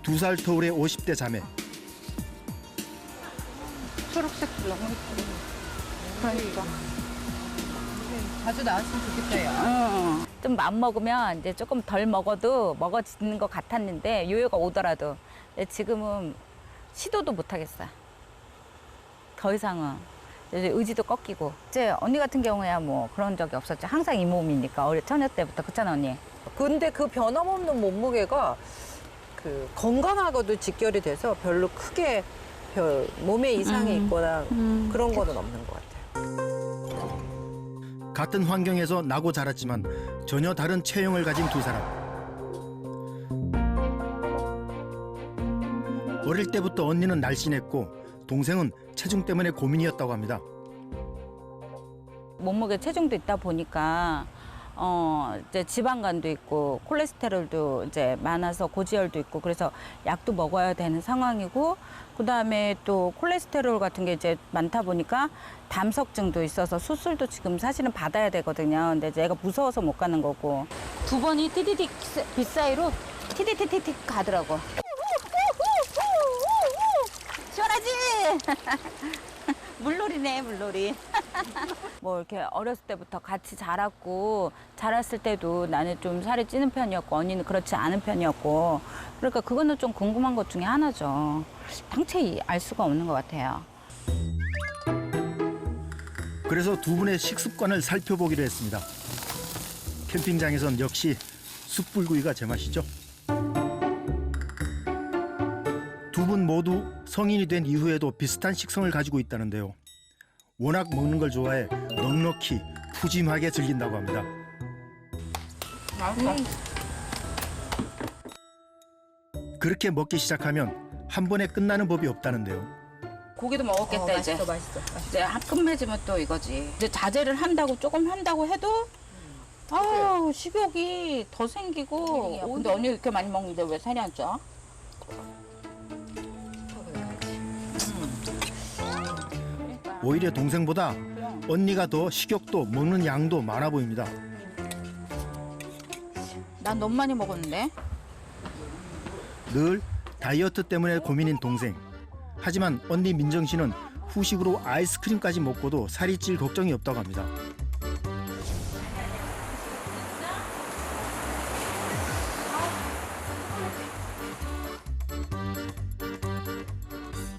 2살 터울의 50대 자매. 초록색 너무 예쁘고. 그러니까. 자주 나왔으면 좋겠다. 좀 마음 먹으면 이제 조금 덜 먹어도 먹어지는 것 같았는데 요요가 오더라도 근데 지금은 시도도 못 하겠어요. 더 이상은 이제 의지도 꺾이고 이제 언니 같은 경우야 뭐 그런 적이 없었죠. 항상 이 몸이니까 어릴 처녀 때부터 그렇잖아 언니. 근데 그 변함없는 몸무게가 그 건강하고도 직결이 돼서 별로 크게 몸에 이상이 있거나 그런 거는 없는 것 같아요. 같은 환경에서 나고 자랐지만 전혀 다른 체형을 가진 두 사람. 어릴 때부터 언니는 날씬했고 동생은 체중 때문에 고민이었다고 합니다. 몸무게 체중도 있다 보니까 이제 지방간도 있고 콜레스테롤도 이제 많아서 고지혈도 있고 그래서 약도 먹어야 되는 상황이고 그다음에 또 콜레스테롤 같은 게 이제 많다 보니까 담석증도 있어서 수술도 지금 사실은 받아야 되거든요. 근데 이제 애가 무서워서 못 가는 거고 두 번이 띠디딕 빗사이로 티디티티틱 가더라고. 시원하지? 물놀이네 물놀이. 뭐 이렇게 어렸을 때부터 같이 자랐고 자랐을 때도 나는 좀 살이 찌는 편이었고 언니는 그렇지 않은 편이었고 그러니까 그거는 좀 궁금한 것 중에 하나죠. 당최 알 수가 없는 것 같아요. 그래서 두 분의 식습관을 살펴보기로 했습니다. 캠핑장에선 역시 숯불구이가 제맛이죠. 두 분 모두 성인이 된 이후에도 비슷한 식성을 가지고 있다는데요. 워낙 먹는 걸 좋아해 넉넉히 푸짐하게 즐긴다고 합니다. 그렇게 먹기 시작하면 한 번에 끝나는 법이 없다는데요. 고기도 먹었겠다 이제. 맛있어. 이제 끝맺으면 또 이거지. 이제 자제를 한다고 조금 한다고 해도 아우 식욕이 더 생기고. 근데 언니 이렇게 많이 먹는데 왜 살이 안 쪄? 오히려 동생보다 언니가 더 식욕도 먹는 양도 많아 보입니다. 난 너무 많이 먹었는데. 늘 다이어트 때문에 고민인 동생. 하지만 언니 민정 씨는 후식으로 아이스크림까지 먹고도 살이 찔 걱정이 없다고 합니다.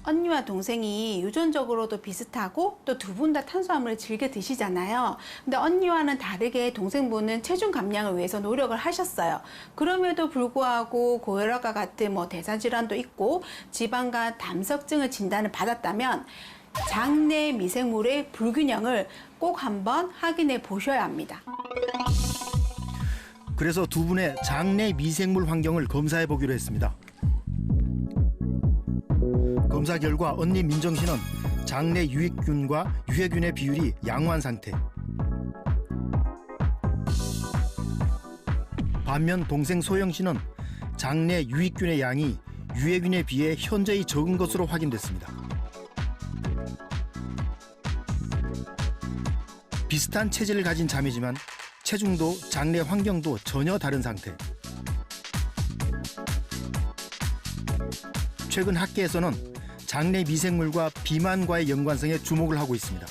언니와 동생이 유전적으로도 비슷하고 또 두 분 다 탄수화물을 즐겨 드시잖아요. 근데 언니와는 다르게 동생분은 체중 감량을 위해서 노력을 하셨어요. 그럼에도 불구하고 고혈압과 같은 뭐 대사질환도 있고 지방과 담석증을 진단을 받았다면 장내 미생물의 불균형을 꼭 한번 확인해 보셔야 합니다. 그래서 두 분의 장내 미생물 환경을 검사해 보기로 했습니다. 검사 결과 언니 민정 씨는 장내 유익균과 유해균의 비율이 양호한 상태. 반면 동생 소영 씨는 장내 유익균의 양이 유해균에 비해 현저히 적은 것으로 확인됐습니다. 비슷한 체질을 가진 자매지만 체중도 장내 환경도 전혀 다른 상태. 최근 학계에서는 장내 미생물과 비만과의 연관성에 주목을 하고 있습니다.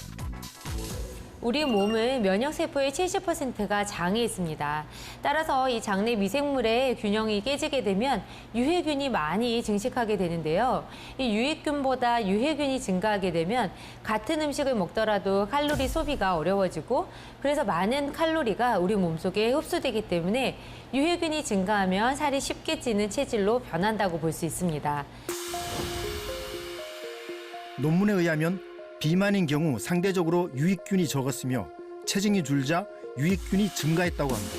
우리 몸은 면역세포의 70%가 장에 있습니다. 따라서 이 장내 미생물의 균형이 깨지게 되면 유해균이 많이 증식하게 되는데요. 이 유익균보다 유해균이 증가하게 되면 같은 음식을 먹더라도 칼로리 소비가 어려워지고 그래서 많은 칼로리가 우리 몸속에 흡수되기 때문에 유해균이 증가하면 살이 쉽게 찌는 체질로 변한다고 볼 수 있습니다. 논문에 의하면 비만인 경우 상대적으로 유익균이 적었으며 체중이 줄자 유익균이 증가했다고 합니다.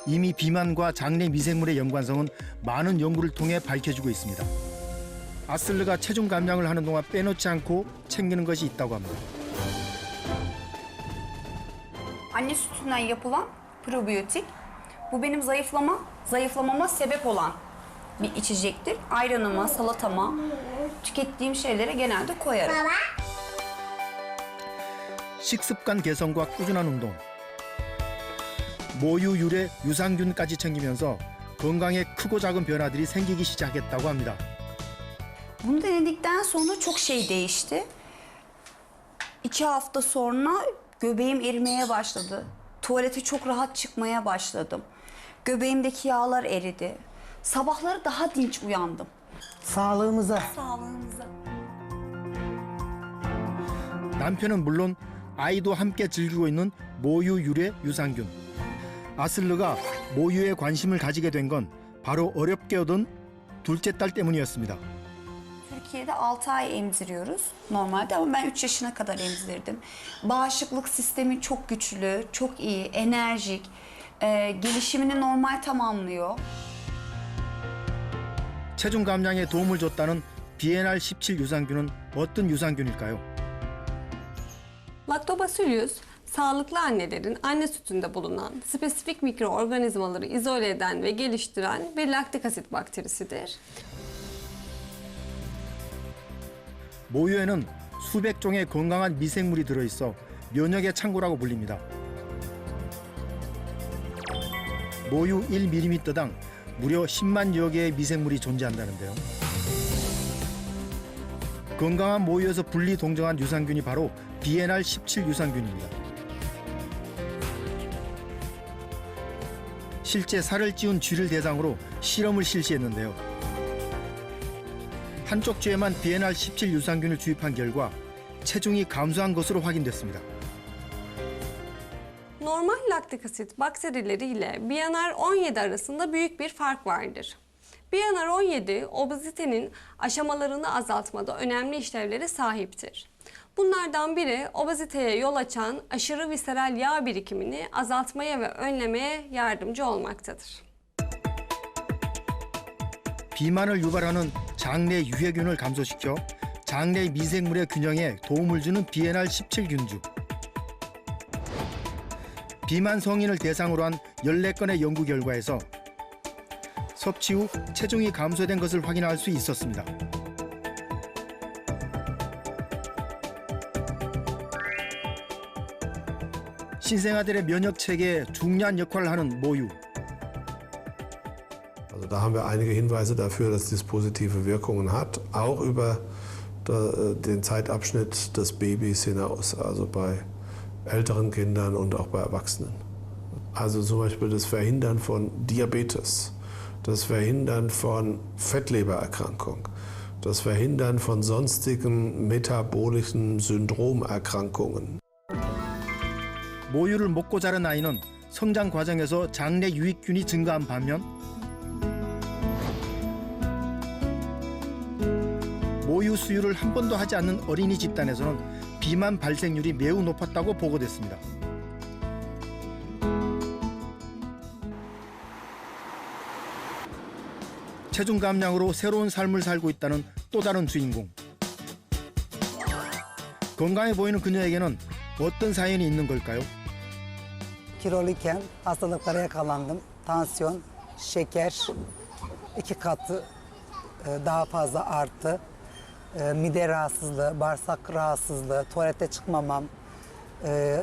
이미 비만과 장내 미생물의 연관성은 많은 연구를 통해 밝혀지고 있습니다. 아슬르가 체중 감량을 하는 동안 빼놓지 않고 챙기는 것이 있다고 합니다. Anne sütünden yapılan probiyotik. Bu benim zayıflamama sebep olan bir içecektir. Ayranıma, salatama, tükettiğim şeylere genelde koyarım. 식습관 개선과 꾸준한 운동. 모유 유래 유산균까지 챙기면서 건강에 크고 작은 변화들이 생기기 시작했다고 합니다. Bunu denedikten sonra çok şey değişti. 2 hafta sonra göbeğim erimeye başladı. Tuvalete çok rahat çıkmaya başladım. Göbeğimdeki yağlar eridi. Sabahları daha dinç uyandım. Sağlığımıza. Sağlığınıza. 남편은 물론 아이도 함께 즐기고 있는 모유 유래 유산균. 아슬르가 모유에 관심을 가지게 된 건 바로 어렵게 얻은 둘째 딸 때문이었습니다. Türkiye'de 6 ay emziriyoruz normalde ama ben 3 yaşına kadar emzirdim. Bağışıklık sistemi çok güçlü, çok iyi, enerjik. Gelişimini normal tamamlıyor. 체중 감량에 도움을 줬다는 BNR17 유산균은 어떤 유산균일까요? Lactobacillus, sağlıklı annelerin anne sütünde bulunan spesifik mikroorganizmaları izole eden ve geliştiren bir laktik asit bakterisidir. 모유에는 수백 종의 건강한 미생물이 들어있어 면역의 창고라고 불립니다. 모유 1ml당 무려 10만여 개의 미생물이 존재한다는데요. 건강한 모유에서 분리 동정한 유산균이 바로 BNR17 유산균입니다. 실제 살을 찌운 쥐를 대상으로 실험을 실시했는데요. 한쪽 쥐에만 BNR17 유산균을 주입한 결과 체중이 감소한 것으로 확인됐습니다. Normal laktik asit bakterileri ile BNR17 arasında büyük bir fark vardır. BNR17 obezitenin aşamalarını azaltmada önemli işlevlere sahiptir. Bunlardan biri obeziteye yol açan aşırı visceral yağ birikimini azaltmaya ve önlemeye yardımcı olmaktadır. 비만을 유발하는 장내 유해균을 감소시켜 장내 미생물의 균형에 도움을 주는 BNR17 균주. 비만 성인을 대상으로 한 14건의 연구 결과에서 섭취 후 체중이 감소된 것을 확인할 수 있었습니다. 신생아들의 면역 체계에 중요한 역할을 하는 모유. Also da haben wir einige Hinweise dafür, dass dies positive Wirkungen hat, auch über den Zeitabschnitt des Babys hinaus, also bei älteren Kindern und auch bei Erwachsenen. Also zum Beispiel das Verhindern von Diabetes, das Verhindern von Fettlebererkrankung, das Verhindern von sonstigen metabolischen Syndromerkrankungen. 모유를 먹고 자란 아이는 성장 과정에서 장내 유익균이 증가한 반면 모유 수유를 한 번도 하지 않는 어린이 집단에서는 비만 발생률이 매우 높았다고 보고됐습니다. 체중 감량으로 새로운 삶을 살고 있다는 또 다른 주인공. 건강해 보이는 그녀에게는 어떤 사연이 있는 걸까요? Kiloluyken hastalıklara yakalandım. Tansiyon, şeker 2 katı daha fazla arttı. Mide rahatsızlığı, bağırsak rahatsızlığı, tuvalete çıkmamam,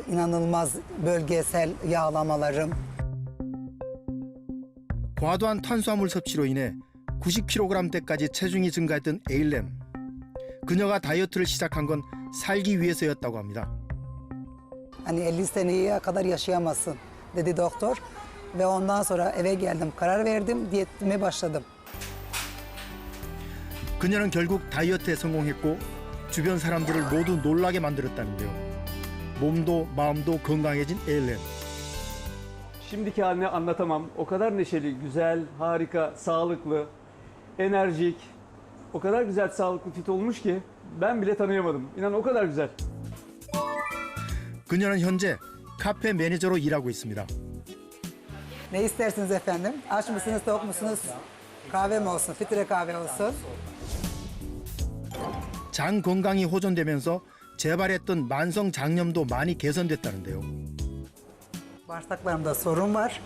inanılmaz bölgesel yağlamalarım. 과도한 탄수화물 섭취로 인해 90kg대까지 체중이 증가했던 에일렘. 그녀가 다이어트를 시작한 건 살기 위해서였다고 합니다. Hani 50 seneye kadar yaşayamazsın dedi doktor. Ve ondan sonra eve geldim, karar verdim, diyetime başladım. 그녀는 결국 다이어트에 성공했고 주변 사람들을 모두 놀라게 만들었다는데요. 몸도 마음도 건강해진 에일렘. Şimdiki halini anlatamam. O kadar neşeli, güzel, harika, sağlıklı, enerjik, o kadar güzel sağlıklı fit olmuş ki ben bile tanıyamadım. İnan o kadar güzel. 그녀는 현재 카페 매니저로 일하고 있습니다. Ne istersiniz efendim? Aç mısınız, tok musunuz? Kahve mi olsun, filtre kahve olsun? 장 건강이 호전되면서 재발했던 만성 장염도 많이 개선됐다는데요. Bağırsaklarımda sorun var.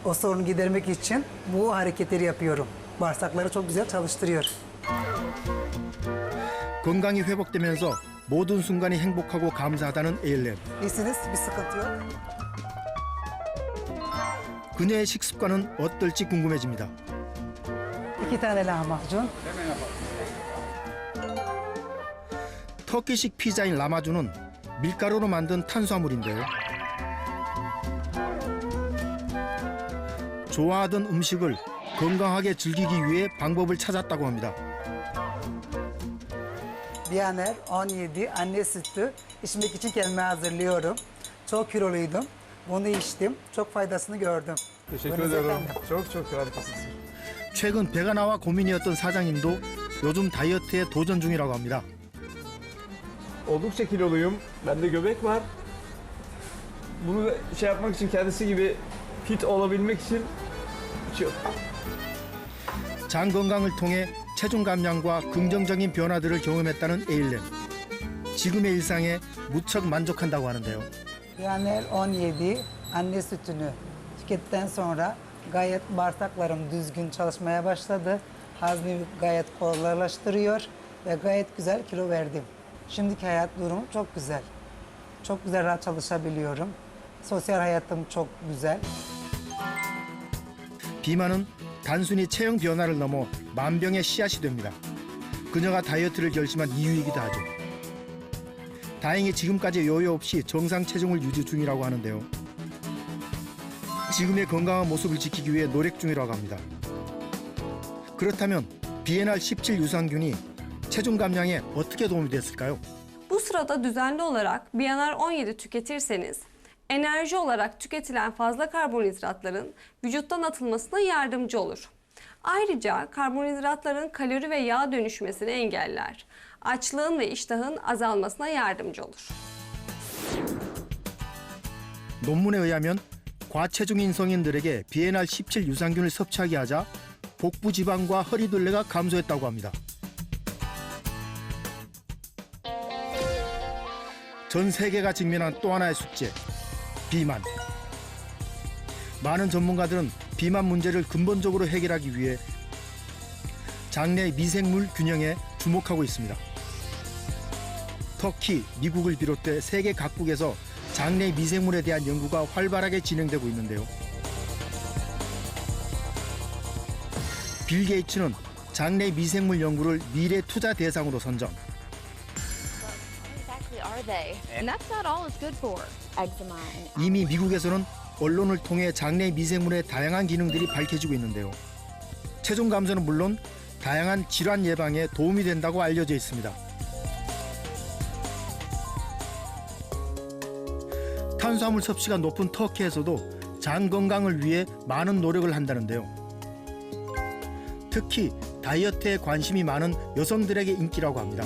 O sorunu gidermek için bu hareketleri yapıyorum. Bağırsakları çok güzel çalıştırıyor. 건강이 회복되면서 모든 순간이 행복하고 감사하다는 에일렘. İyisiniz, bir sıkıntı yok. 그녀의 식습관은 어떨지 궁금해집니다. 2 tane lahmacun. 터키식 피자인 라마주는 밀가루로 만든 탄수화물인데요. 좋아하던 음식을 건강하게 즐기기 위해 방법을 찾았다고 합니다. Biyaner 17 anne sütü içmek için kendime hazırlıyorum. Çok kiloluydum. Bunu içtim. Çok faydasını gördüm. Teşekkür Buyurun ederim. efendim. çok harikasınız. 최근 배가 나와 고민이었던 사장님도 요즘 다이어트에 도전 중이라고 합니다. Oldukça kiloluyum. Bende göbek var. Bunu şey yapmak için, kendisi gibi fit olabilmek için içiyor. 장 건강을 통해 체중 감량과 긍정적인 변화들을 경험했다는 에일렌. 지금의 일상에 무척 만족한다고 하는데요. Biyaner 17 anne sütünü tükettikten sonra gayet bağırsaklarım düzgün çalışmaya başladı. Hazmimi gayet kolaylaştırıyor ve gayet güzel kilo verdim. Şimdiki hayat durumu çok güzel. Çok güzel rahat çalışabiliyorum. Sosyal hayatım çok güzel. 비만은 단순히 체형 변화를 넘어 만병의 씨앗이 됩니다. 그녀가 다이어트를 결심한 이유이기도 하죠. 다행히 지금까지 요요 없이 정상 체중을 유지 중이라고 하는데요. 지금의 건강한 모습을 지키기 위해 노력 중이라고 합니다. 그렇다면 BNR17 유산균이 체중 감량에 어떻게 도움이 됐을까요? Bu sırada düzenli olarak BNR 17 tüketirseniz enerji olarak tüketilen fazla karbonhidratların vücuttan atılmasına yardımcı olur. Ayrıca karbonhidratların kalori ve yağ dönüşmesini engeller. Açlığın ve iştahın azalmasına yardımcı olur. 논문에 의하면 과체중인 성인들에게 BNR17 유산균을 섭취하게 하자 복부 지방과 허리둘레가 감소했다고 합니다. 전 세계가 직면한 또 하나의 숙제, 비만. 많은 전문가들은 비만 문제를 근본적으로 해결하기 위해 장내 미생물 균형에 주목하고 있습니다. 터키, 미국을 비롯해 세계 각국에서 장내 미생물에 대한 연구가 활발하게 진행되고 있는데요. 빌 게이츠는 장내 미생물 연구를 미래 투자 대상으로 선정. 이미 미국에서는 언론을 통해 장내 미생물의 다양한 기능들이 밝혀지고 있는데요. 체중 감소는 물론 다양한 질환 예방에 도움이 된다고 알려져 있습니다. 탄수화물 섭취가 높은 터키에서도 장 건강을 위해 많은 노력을 한다는데요. 특히 다이어트에 관심이 많은 여성들에게 인기라고 합니다.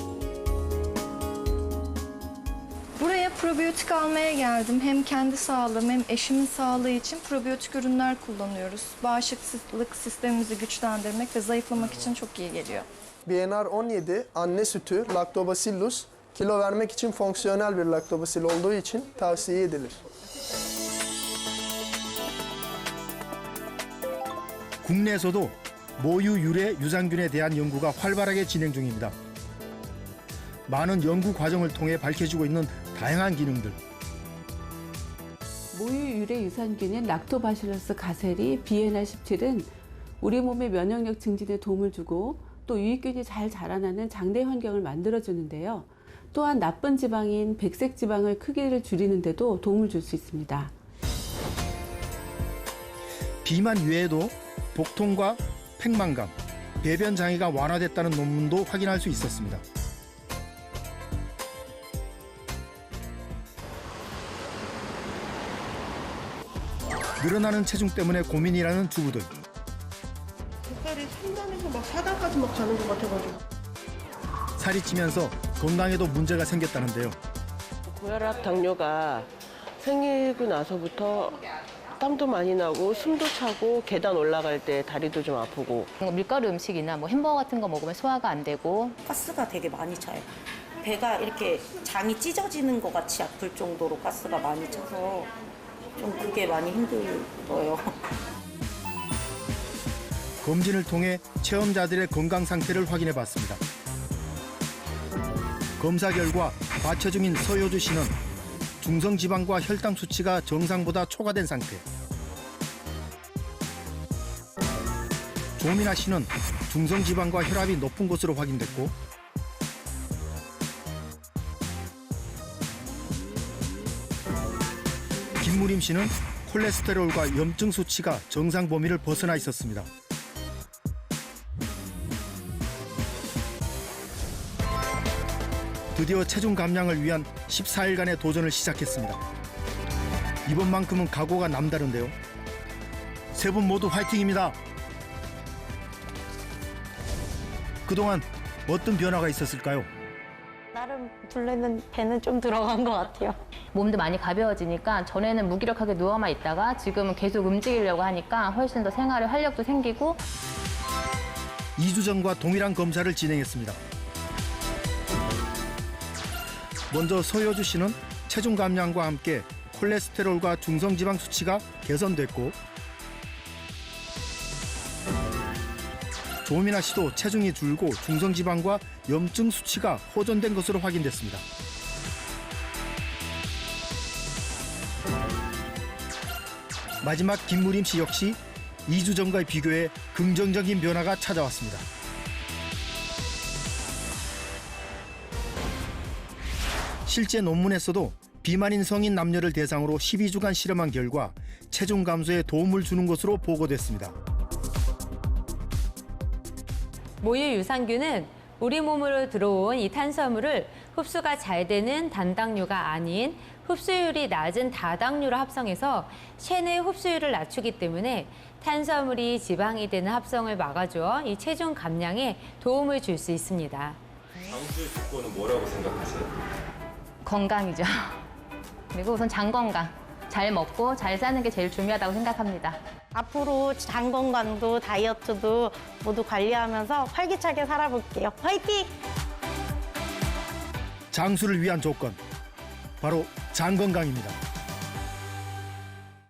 Buraya probiyotik almaya geldim. Hem kendi sağlığım hem eşimin sağlığı için probiyotik ürünler kullanıyoruz. Bağışıklık sistemimizi güçlendirmek ve zayıflamak için çok iyi geliyor. BNR 17 anne sütü Lactobacillus kilo vermek için fonksiyonel bir laktobasil olduğu için tavsiye edilir. 국내에서도 모유 유래 유산균에 대한 연구가 활발하게 진행 중입니다. 많은 연구 과정을 통해 밝혀지고 있는 다양한 기능들. 모유 유래 유산균인 락토바실러스 가세리 BNR17은 우리 몸의 면역력 증진에 도움을 주고 또 유익균이 잘 자라나는 장내 환경을 만들어주는데요. 또한 나쁜 지방인 백색 지방을 크기를 줄이는 데도 도움을 줄 수 있습니다. 비만 외에도 복통과 팽만감, 배변 장애가 완화됐다는 논문도 확인할 수 있었습니다. 늘어나는 체중 때문에 고민이라는 주부들. 뱃살이 3단에서 막 4단까지 막 가는 것 같아가지고. 살이 찌면서 건강에도 문제가 생겼다는데요. 고혈압, 당뇨가 생기고 나서부터 땀도 많이 나고 숨도 차고 계단 올라갈 때 다리도 좀 아프고. 밀가루 음식이나 뭐 햄버거 같은 거 먹으면 소화가 안 되고. 가스가 되게 많이 차요. 배가 이렇게 장이 찢어지는 것 같이 아플 정도로 가스가 많이 차서 좀 그게 많이 힘들어요. 검진을 통해 체험자들의 건강 상태를 확인해 봤습니다. 검사 결과 과체중인 서효주 씨는 중성지방과 혈당 수치가 정상보다 초과된 상태. 조민아 씨는 중성지방과 혈압이 높은 것으로 확인됐고 김무림 씨는 콜레스테롤과 염증 수치가 정상 범위를 벗어나 있었습니다. 드디어 체중 감량을 위한 14일간의 도전을 시작했습니다. 이번만큼은 각오가 남다른데요. 세 분 모두 화이팅입니다. 그동안 어떤 변화가 있었을까요? 나름 둘레는 배는 좀 들어간 것 같아요. 몸도 많이 가벼워지니까 전에는 무기력하게 누워만 있다가 지금은 계속 움직이려고 하니까 훨씬 더 생활에 활력도 생기고. 2주 전과 동일한 검사를 진행했습니다. 먼저 서효주 씨는 체중 감량과 함께 콜레스테롤과 중성지방 수치가 개선됐고 조민아 씨도 체중이 줄고 중성지방과 염증 수치가 호전된 것으로 확인됐습니다. 마지막 김무림 씨 역시 2주 전과의 비교해 긍정적인 변화가 찾아왔습니다. 실제 논문에서도 비만인 성인 남녀를 대상으로 12주간 실험한 결과 체중 감소에 도움을 주는 것으로 보고됐습니다. 모유 유산균은 우리 몸으로 들어온 이 탄수화물을 흡수가 잘 되는 단당류가 아닌 흡수율이 낮은 다당류로 합성해서 체내 흡수율을 낮추기 때문에 탄수화물이 지방이 되는 합성을 막아줘 이 체중 감량에 도움을 줄 수 있습니다. 장수의 조건은 뭐라고 생각하세요? 건강이죠. 그리고 우선 장 건강. 잘 먹고 잘 사는 게 제일 중요하다고 생각합니다. 앞으로 장 건강도 다이어트도 모두 관리하면서 활기차게 살아볼게요. 화이팅! 장수를 위한 조건, 바로 장 건강입니다.